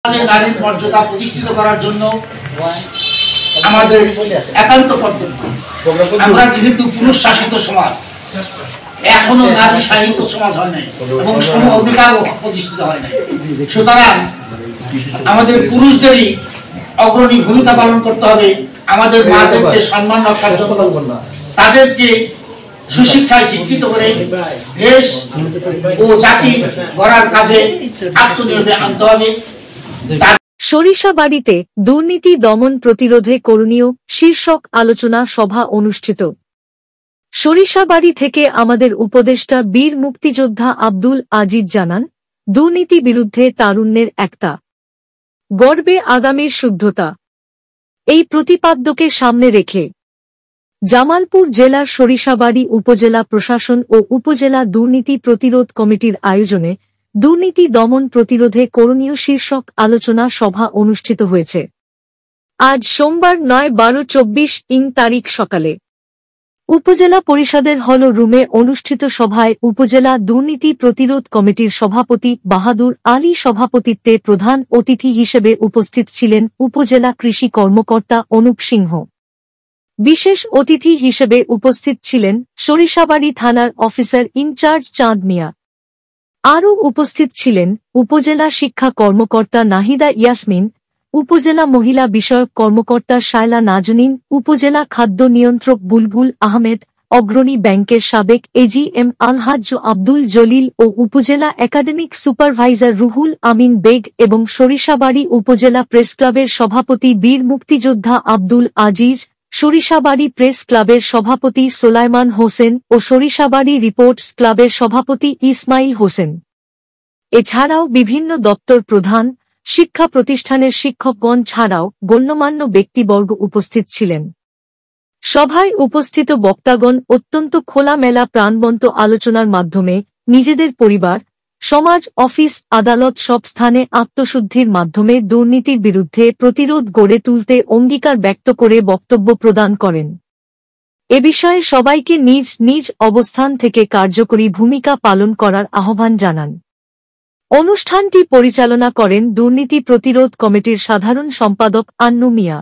নারীর মর্যাদা প্রতিষ্ঠিত করার জন্য আমাদের একান্ত কর্তব্য। আমরা যেহেতু পুরুষ শাসিত সমাজ, এখনো নারী শাসিত সমাজ হয় নাই এবং সম অধিকার প্রতিষ্ঠিত হয় নাই, সুতরাং আমাদের পুরুষদেরই অগ্রণী ভূমিকা পালন করতে হবে। আমাদের মাদেরকে সম্মান রক্ষার জন্য তাদেরকে সুশিক্ষায় শিক্ষিত করে দেশ ও জাতি গড়ার কাজে আত্মনিয়োগে আনতে হবে। সরিষাবাড়ীতে দুর্নীতি দমন প্রতিরোধে করণীয় শীর্ষক আলোচনা সভা অনুষ্ঠিত। সরিষাবাড়ী থেকে আমাদের উপদেষ্টা বীর মুক্তিযোদ্ধা আব্দুল আজিজ জানান, দুর্নীতি বিরুদ্ধে তারুণ্যের একতা, গড়বে আগামীর শুদ্ধতা। এই প্রতিপাদ্যকে সামনে রেখে জামালপুর জেলার সরিষাবাড়ী উপজেলা প্রশাসন ও উপজেলা দুর্নীতি প্রতিরোধ কমিটির আয়োজনে দুর্নীতি দমন প্রতিরোধে করণীয় শীর্ষক আলোচনা সভা অনুষ্ঠিত হয়েছে। আজ সোমবার 9/12/24 তারিখ সকালে উপজেলা পরিষদের হল রুমে অনুষ্ঠিত সভায় উপজেলা দুর্নীতি প্রতিরোধ কমিটির সভাপতি বাহাদুর আলী সভাপতিত্বে প্রধান অতিথি হিসেবে উপস্থিত ছিলেন উপজেলা কৃষি কর্মকর্তা অনুপ সিংহ। বিশেষ অতিথি হিসেবে উপস্থিত ছিলেন সরিষাবাড়ী থানার অফিসার ইনচার্জ চাঁদ মিয়া। আরও উপস্থিত ছিলেন উপজেলা শিক্ষা কর্মকর্তা নাহিদা ইয়াসমিন, উপজেলা মহিলা বিষয়ক কর্মকর্তা শায়লা নাজনীন, উপজেলা খাদ্য নিয়ন্ত্রক বুলবুল আহমেদ, অগ্রণী ব্যাংকের সাবেক এজিএম আলহাজ্জ আব্দুল জলিল ও উপজেলা একাডেমিক সুপারভাইজার রুহুল আমিন বেগ এবং সরিষাবাড়ী উপজেলা প্রেস ক্লাবের সভাপতি বীর মুক্তিযোদ্ধা আব্দুল আজিজ, সরিষাবাড়ী প্রেস ক্লাবের সভাপতি সোলাইমান হোসেন ও সরিষাবাড়ী রিপোর্টস ক্লাবের সভাপতি ইসমাইল হোসেন। এছাড়াও বিভিন্ন দপ্তর প্রধান, শিক্ষা প্রতিষ্ঠানের শিক্ষকগণ ছাড়াও গণ্যমান্য ব্যক্তিবর্গ উপস্থিত ছিলেন। সভায় উপস্থিত বক্তাগণ অত্যন্ত খোলামেলা প্রাণবন্ত আলোচনার মাধ্যমে নিজেদের পরিবার, সমাজ, অফিস, আদালত সব স্থানে আত্মশুদ্ধির মাধ্যমে দুর্নীতির বিরুদ্ধে প্রতিরোধ গড়ে তুলতে অঙ্গীকার ব্যক্ত করে বক্তব্য প্রদান করেন। এ বিষয়ে সবাইকে নিজ নিজ অবস্থান থেকে কার্যকরী ভূমিকা পালন করার আহ্বান জানান। অনুষ্ঠানটি পরিচালনা করেন দুর্নীতি প্রতিরোধ কমিটির সাধারণ সম্পাদক আন্নু মিয়া।